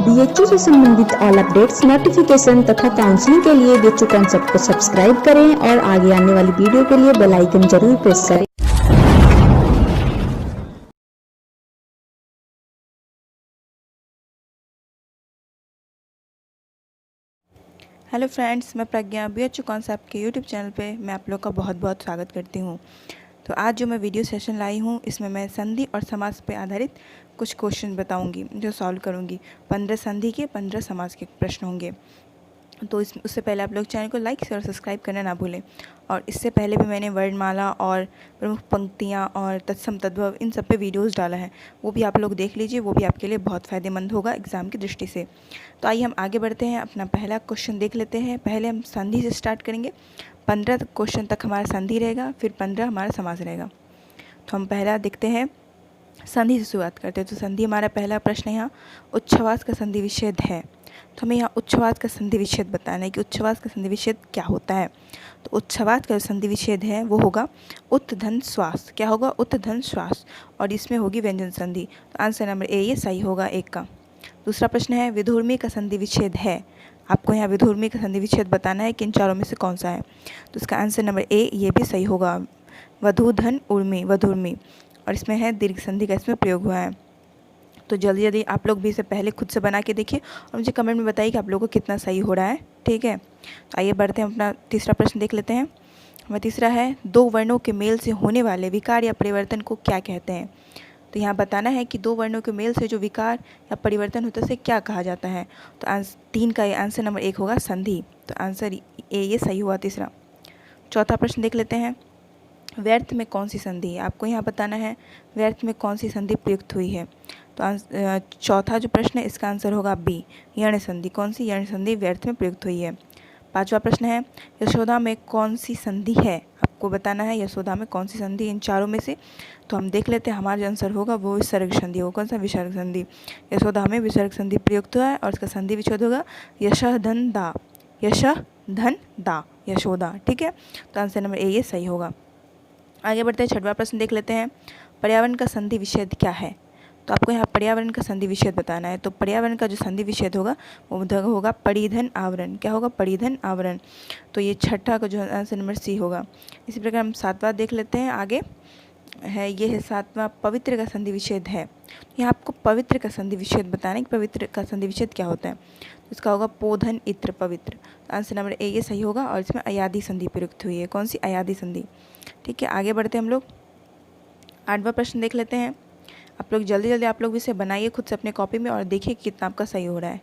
BHU से संबंधित all updates, notification तथा काउंसलिंग के लिए बीएचयू कॉन्सेप्ट को सब्सक्राइब करें और आगे आने वाली वीडियो के लिए बेल आइकन जरूर प्रेस करें। हेलो फ्रेंड्स, मैं प्रज्ञा बीएचयू कॉन्सेप्ट के यूट्यूब चैनल पे मैं आप लोग का बहुत बहुत स्वागत करती हूँ। तो आज जो मैं वीडियो सेशन लाई हूँ, इसमें मैं संधि और समास पे आधारित कुछ क्वेश्चन बताऊँगी जो सॉल्व करूँगी। 15 संधि के 15 समास के प्रश्न होंगे। तो उससे पहले आप लोग चैनल को लाइक शेयर और सब्सक्राइब करना ना भूलें। और इससे पहले भी मैंने वर्णमाला और प्रमुख पंक्तियाँ और तत्सम तद्भव इन सब पे वीडियोस डाला है, वो भी आप लोग देख लीजिए, वो भी आपके लिए बहुत फ़ायदेमंद होगा एग्ज़ाम की दृष्टि से। तो आइए हम आगे बढ़ते हैं, अपना पहला क्वेश्चन देख लेते हैं। पहले हम संधि से स्टार्ट करेंगे। 15 क्वेश्चन तक हमारा संधि रहेगा, फिर 15 हमारा समास रहेगा। तो हम पहला देखते हैं, संधि से शुरुआत करते हैं। तो संधि हमारा पहला प्रश्न है, यहाँ उच्छ्वास का संधि विच्छेद है। तो हमें यहाँ उच्छ्वास का संधि विच्छेद बताना है कि उच्छ्वास का संधि विच्छेद क्या होता है। तो उच्छ्वास का जो संधि विच्छेद है वो होगा उत् धन श्वास। क्या होगा? उत् धन श्वास, और इसमें होगी व्यंजन संधि। तो आंसर नंबर ए ये सही होगा, एक का। दूसरा प्रश्न है, विधुर्मी का संधि विच्छेद है। आपको यहाँ विधुर्मी का संधि विच्छेद बताना है कि इन चारों में से कौन सा है। तो इसका आंसर नंबर ए ये भी सही होगा, वधु धन उर्मी, वधुर्मी, और इसमें है दीर्घ संधि का इसमें प्रयोग हुआ है। तो जल्दी जल्दी आप लोग भी इसे पहले खुद से बना के देखिए और मुझे कमेंट में बताइए कि आप लोगों को कितना सही हो रहा है। ठीक है, तो आइए बढ़ते हैं, अपना तीसरा प्रश्न देख लेते हैं। हमारा तीसरा है, दो वर्णों के मेल से होने वाले विकार या परिवर्तन को क्या कहते हैं। तो यहाँ बताना है कि दो वर्णों के मेल से जो विकार या परिवर्तन होता है उसे क्या कहा जाता है। तो 3 का ये आंसर नंबर 1 होगा, संधि। तो आंसर ए ये सही हुआ, तीसरा। चौथा प्रश्न देख लेते हैं, व्यर्थ में कौन सी संधि है। आपको यहाँ बताना है व्यर्थ में कौन सी संधि प्रयुक्त हुई है। तो चौथा जो प्रश्न है इसका आंसर होगा बी, यण संधि। कौन सी यण संधि व्यर्थ में प्रयुक्त हुई है। पांचवा प्रश्न है, यशोदा में कौन सी संधि है। आपको बताना है यशोदा में कौन सी संधि इन चारों में से। तो हम देख लेते हैं, हमारा जो आंसर होगा वो विसर्ग संधि होगा। कौन सा? विसर्ग संधि। यशोदा में विसर्ग संधि प्रयुक्त हुआ है और इसका संधि विच्छेद होगा यशः धन दा, यशः धन दा, यशोदा। ठीक है, तो आंसर नंबर ए ये सही होगा। आगे बढ़ते हैं, छठवां प्रश्न देख लेते हैं, पर्यावरण का संधि विच्छेद क्या है। तो आपको यहाँ पर्यावरण का संधि विच्छेद बताना है। तो पर्यावरण का जो संधि विच्छेद होगा वो होगा परिधन आवरण। क्या होगा? परिधन आवरण। तो ये छठा का जो आंसर नंबर सी होगा। इसी प्रकार हम सातवां देख लेते हैं, आगे है ये है सातवां, पवित्र का संधि विच्छेद है। यहाँ आपको पवित्र का संधि विच्छेद बताना है कि पवित्र का संधि विच्छेद क्या होता है। तो इसका होगा पोधन इत्र पवित्र। तो आंसर नंबर ए ये सही होगा, और इसमें अयादि संधि प्रयुक्त हुई है। कौन सी? अयादि संधि। ठीक है, आगे बढ़ते हैं हम लोग, आठवां प्रश्न देख लेते हैं। आप लोग जल्दी जल्दी आप लोग इसे बनाइए खुद से अपने कॉपी में और देखिए कितना आपका सही हो रहा है।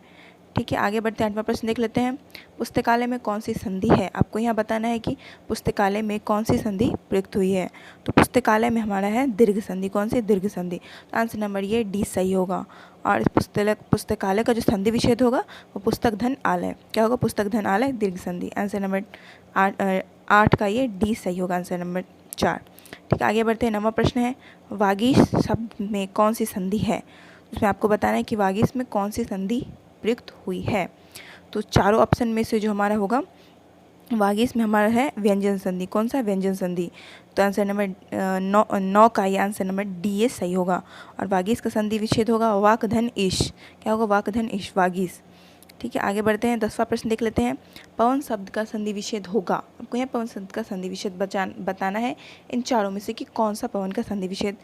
ठीक है, आगे बढ़ते हैं, आठवां प्रश्न देख लेते हैं, पुस्तकालय में कौन सी संधि है। आपको यहाँ बताना है कि पुस्तकालय में कौन सी संधि प्रयुक्त हुई है। तो पुस्तकालय में हमारा है दीर्घ संधि। कौन सी? दीर्घ संधि। तो आंसर नंबर ये डी सही होगा, और इस पुस्तकालय का जो संधि विच्छेद होगा वो पुस्तक धन आलय। क्या होगा? पुस्तक धन आलय, दीर्घ संधि। आंसर नंबर 8 का ये डी सही होगा, आंसर नंबर 4। ठीक है, आगे बढ़ते हैं, नवा प्रश्न है, वागीश शब्द में कौन सी संधि है। उसमें आपको बताना है कि वागीश में कौन सी संधि प्रयुक्त हुई है। तो चारों ऑप्शन में से जो हमारा होगा वागीश में हमारा है व्यंजन संधि। कौन सा? व्यंजन संधि। तो आंसर नंबर 9 का ये आंसर नंबर डी ये सही होगा, और वागीश का संधि विच्छेद होगा वाक धन ईश। क्या होगा? वाक धन ईश, वागीश। ठीक है, आगे बढ़ते हैं, 10वां प्रश्न देख लेते हैं, पवन शब्द का संधि विच्छेद होगा। आपको यहाँ पवन शब्द का संधि विच्छेद बताना है इन चारों में से कि कौन सा पवन का संधि विच्छेद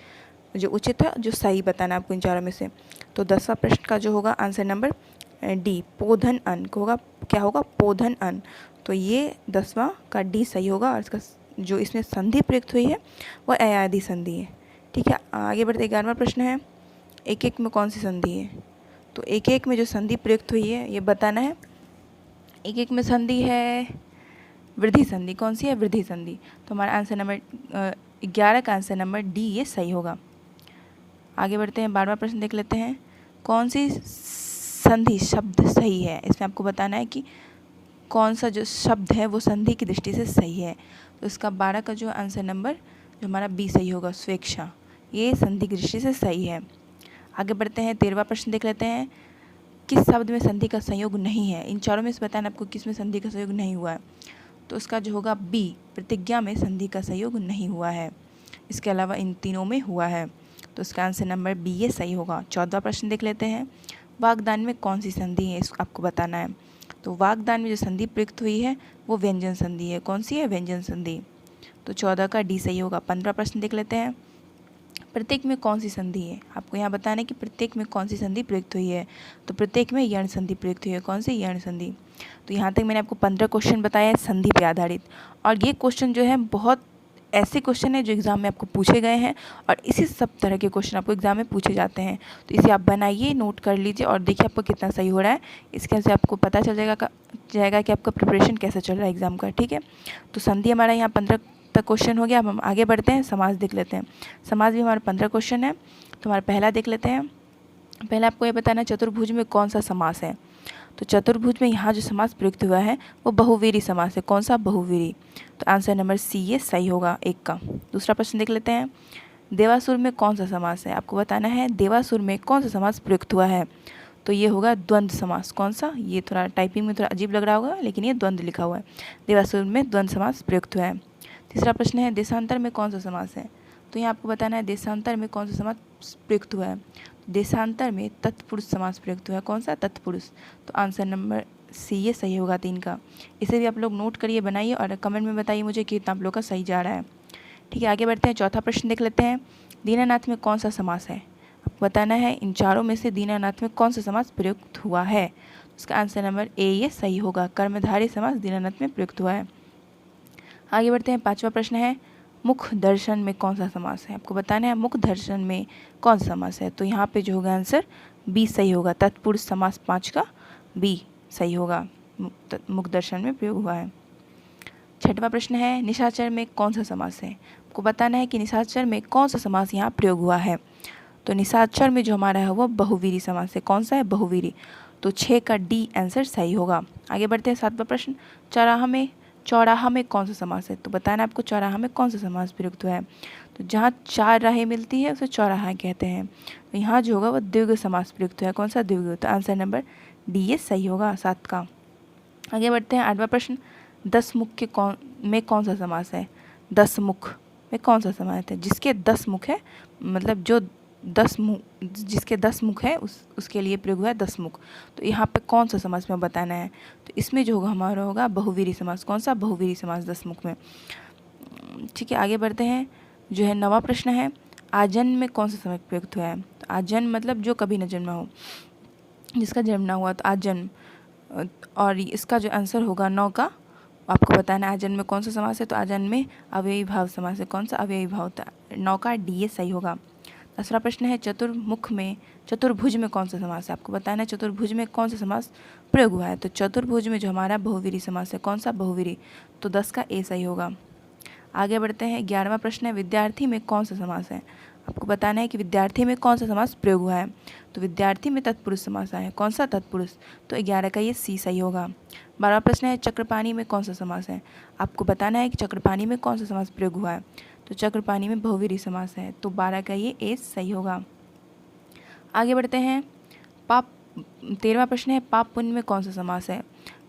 जो उचित है, जो सही बताना है आपको इन चारों में से। तो 10वां प्रश्न का जो होगा आंसर नंबर डी, पोधन अन को होगा। क्या होगा? पोधन अन। तो ये 10वां का डी सही होगा, और इसका जो इसमें संधि प्रयुक्त हुई है वह अयादि संधि है। ठीक है, आगे बढ़ते 11वां प्रश्न है, एक एक में कौन सी संधि है। तो एक एक में जो संधि प्रयुक्त हुई है ये बताना है। एक एक में संधि है वृद्धि संधि। कौन सी है? वृद्धि संधि। तो हमारा आंसर नंबर 11 का आंसर नंबर डी ये सही होगा। आगे बढ़ते हैं, 12वां प्रश्न देख लेते हैं, कौन सी संधि शब्द सही है। इसमें आपको बताना है कि कौन सा जो शब्द है वो संधि की दृष्टि से सही है। तो इसका 12 का जो आंसर नंबर जो हमारा बी सही होगा, स्वेच्छा, ये संधि की दृष्टि से सही है। आगे बढ़ते हैं, 13वां प्रश्न देख लेते हैं, किस शब्द में संधि का संयोग नहीं है। इन चारों में से बताना आपको किस में संधि का संयोग नहीं हुआ है। तो इसका जो होगा बी, प्रतिज्ञा में संधि का संयोग नहीं हुआ है। इसके अलावा इन तीनों में हुआ है। तो इसका आंसर नंबर बी ये सही होगा। 14वां प्रश्न देख लेते हैं, वागदान में कौन सी संधि है, इसको आपको बताना है। तो वागदान में जो संधि प्रयुक्त हुई है वो व्यंजन संधि है। कौन सी है? व्यंजन संधि। तो 14 का डी सही होगा। 15 प्रश्न देख लेते हैं। प्रत्येक में कौन सी संधि है? आपको यहाँ बताना है कि प्रत्येक में कौन सी संधि प्रयुक्त हुई है। तो प्रत्येक में यण संधि प्रयुक्त हुई है। कौन सी? यण संधि। तो यहाँ तक मैंने आपको 15 क्वेश्चन बताया है संधि पे आधारित, और ये क्वेश्चन जो है बहुत ऐसे क्वेश्चन है जो एग्ज़ाम में आपको पूछे गए हैं, और इसी सब तरह के क्वेश्चन आपको एग्ज़ाम में पूछे जाते हैं। तो इसे आप बनाइए, नोट कर लीजिए और देखिए आपको कितना सही हो रहा है। इसके से आपको पता चल जाएगा कि आपका प्रिपरेशन कैसा चल रहा है एग्ज़ाम का। ठीक है, तो संधि हमारा यहाँ 15 तक क्वेश्चन हो गया। अब हम आगे बढ़ते हैं, समास देख लेते हैं। समास भी हमारा 15 क्वेश्चन है। तो हमारा पहला देख लेते हैं। पहले आपको ये बताना है चतुर्भुज में कौन सा समास है। तो चतुर्भुज में यहाँ जो समास प्रयुक्त हुआ है वो बहुवीरी समास है। कौन सा? बहुवीरी। तो आंसर नंबर सी ये सही होगा 1 का। दूसरा प्रश्न देख लेते हैं। देवासुर में कौन सा समास है? आपको बताना है देवासुर में कौन सा समास प्रयुक्त हुआ है। तो ये होगा द्वंद्व समास। कौन सा? ये थोड़ा टाइपिंग में थोड़ा अजीब लग रहा होगा, लेकिन ये द्वंद्व लिखा हुआ है। देवासुर में द्वंद्व समास प्रयुक्त हुआ है। तीसरा प्रश्न है देशांतर में कौन सा समास है। तो यहाँ आपको बताना है देशांतर में कौन सा समास प्रयुक्त हुआ है। देशांतर में तत्पुरुष समास प्रयुक्त हुआ है। कौन सा? तत्पुरुष। तो आंसर नंबर सी ये सही होगा 3 का। इसे भी आप लोग नोट करिए, बनाइए और कमेंट में बताइए मुझे कि कितना आप लोग का सही जा रहा है। ठीक है, आगे बढ़ते हैं। चौथा प्रश्न देख लेते हैं। दीनानाथ में कौन सा समास है? आपको बताना है इन चारों में से दीनानाथ में कौन सा समास प्रयुक्त हुआ है। उसका आंसर नंबर ए ये सही होगा। कर्मधारय समास दीनानाथ में प्रयुक्त हुआ है। आगे बढ़ते हैं। 5वां प्रश्न है मुख दर्शन में कौन सा समास है। आपको बताना है मुख दर्शन में कौन सा समास है। तो यहाँ पे जो होगा आंसर बी सही होगा। तत्पुरुष समास 5 का बी सही होगा। मुख दर्शन में प्रयोग हुआ है। 6वां प्रश्न है निशाचर में कौन सा समास है। आपको बताना है कि निशाचर में कौन सा समास यहाँ प्रयोग हुआ है। तो निशाचर में जो हमारा है वो बहुवीरी समास है। कौन सा है? बहुवीरी। तो 6 का डी आंसर सही होगा। आगे बढ़ते हैं। 7वां प्रश्न चौराहा में कौन सा समास है। तो बताना आपको चौराहा में कौन सा समास प्रयुक्त हुआ है। तो जहाँ 4 राहें मिलती है उसे चौराहा कहते हैं। तो यहाँ जो होगा वो द्विगु समास प्रयुक्त हुआ है। कौन सा? द्विगु। तो आंसर नंबर डी ये सही होगा 7 का। आगे बढ़ते हैं। 8वां प्रश्न 10 मुख में कौन सा समास है। 10 मुख में कौन सा समास है। जिसके 10 मुख है, मतलब जो 10 मुख, जिसके 10 मुख है उसके लिए प्रयोग हुआ है 10 मुख। तो यहाँ पे कौन सा समास में बताना है। तो इसमें जो होगा हमारा होगा बहुवीरी समास। कौन सा? बहुवीरी समास 10 मुख में। ठीक है, आगे बढ़ते हैं। जो है 9वां प्रश्न है आजन्म में कौन सा समास प्रयुक्त हुआ है। तो आजन्म मतलब जो कभी न जन्मा हो, जिसका जन्म ना हुआ, तो आजन्म। और इसका जो आंसर होगा 9 का, आपको बताना है आजन्म में कौन सा समास है। तो आजन्म में अव्ययी भाव समास है। कौन सा? अव्ययी भाव। 9 का डी ये सही होगा। 10वां प्रश्न है चतुर्भुज में कौन सा समास है। आपको बताना है चतुर्भुज में कौन सा समास प्रयोग हुआ है। तो चतुर्भुज में जो हमारा बहुवीरी समास है। कौन सा? बहुवीरी। तो 10 का ए सही होगा। आगे बढ़ते हैं। 11वां प्रश्न है विद्यार्थी में कौन सा समास है। आपको बताना है कि विद्यार्थी में कौन सा समास प्रयोग हुआ है। तो विद्यार्थी में तत्पुरुष समास है। कौन सा? तत्पुरुष। तो 11 का ये सी सही होगा। 12वां प्रश्न है चक्रपाणी में कौन सा समास है। आपको बताना है कि चक्रपाणी में कौन सा समास प्रयोग हुआ है। तो चक्रपाणी में बहुवीरी समास है। तो 12 का ये ए सही होगा। आगे बढ़ते हैं। 13वां प्रश्न है पाप पुण्य में कौन सा समास है।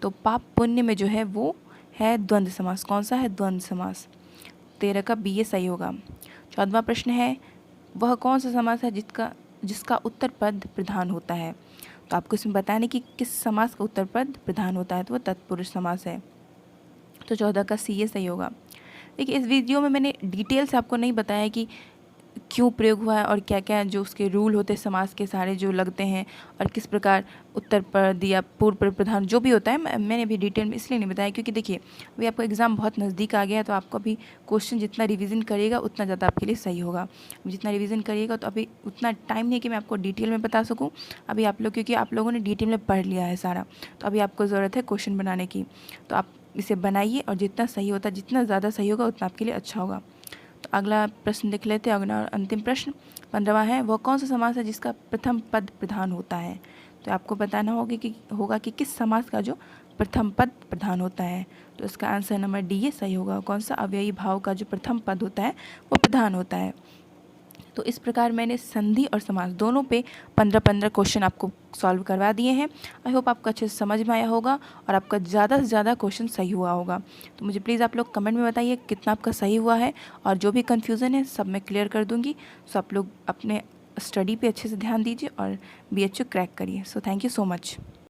तो पाप पुण्य में जो है वो है द्वंद्व समास। कौन सा है? द्वंद्व समास। 13 का बी ये सही होगा। 14वां प्रश्न है वह कौन सा समास है जिसका उत्तर पद प्रधान होता है। तो आपको इसमें बताना है कि किस समास का उत्तर पद प्रधान होता है। तो वो तत्पुरुष समास है। तो 14 का सी ये सही होगा। देखिए इस वीडियो में मैंने डिटेल से आपको नहीं बताया कि क्यों प्रयोग हुआ है और क्या क्या जो उसके रूल होते हैं समास के सारे जो लगते हैं, और किस प्रकार उत्तर पद या पूर्व पद प्रधान जो भी होता है मैंने अभी डिटेल में इसलिए नहीं बताया क्योंकि देखिए अभी आपका एग्ज़ाम बहुत नज़दीक आ गया है। तो आपको अभी क्वेश्चन जितना रिवीजन करिएगा उतना ज़्यादा आपके लिए सही होगा। जितना रिवीजन करिएगा तो अभी उतना टाइम नहीं है कि मैं आपको डिटेल में बता सकूँ। अभी आप लोग क्योंकि आप लोगों ने डिटेल में पढ़ लिया है सारा, तो अभी आपको ज़रूरत है क्वेश्चन बनाने की। तो आप इसे बनाइए और जितना सही होता है, जितना ज़्यादा सही होगा उतना आपके लिए अच्छा होगा। तो अगला प्रश्न देख लेते हैं। अगला अंतिम प्रश्न 15वां है वह कौन सा समास है जिसका प्रथम पद प्रधान होता है। तो आपको बताना होगा कि किस समास का जो प्रथम पद प्रधान होता है। तो इसका आंसर नंबर डी ये सही होगा। कौन सा? अव्ययी भाव का जो प्रथम पद होता है वो प्रधान होता है। तो इस प्रकार मैंने संधि और समास दोनों पे 15-15 क्वेश्चन आपको सॉल्व करवा दिए हैं। आई होप आपको अच्छे से समझ में आया होगा और आपका ज़्यादा से ज़्यादा क्वेश्चन सही हुआ होगा। तो मुझे प्लीज़ आप लोग कमेंट में बताइए कितना आपका सही हुआ है, और जो भी कन्फ्यूज़न है सब मैं क्लियर कर दूँगी। सो आप लोग अपने स्टडी पे अच्छे से ध्यान दीजिए और BHU क्रैक करिए। So thank you so much.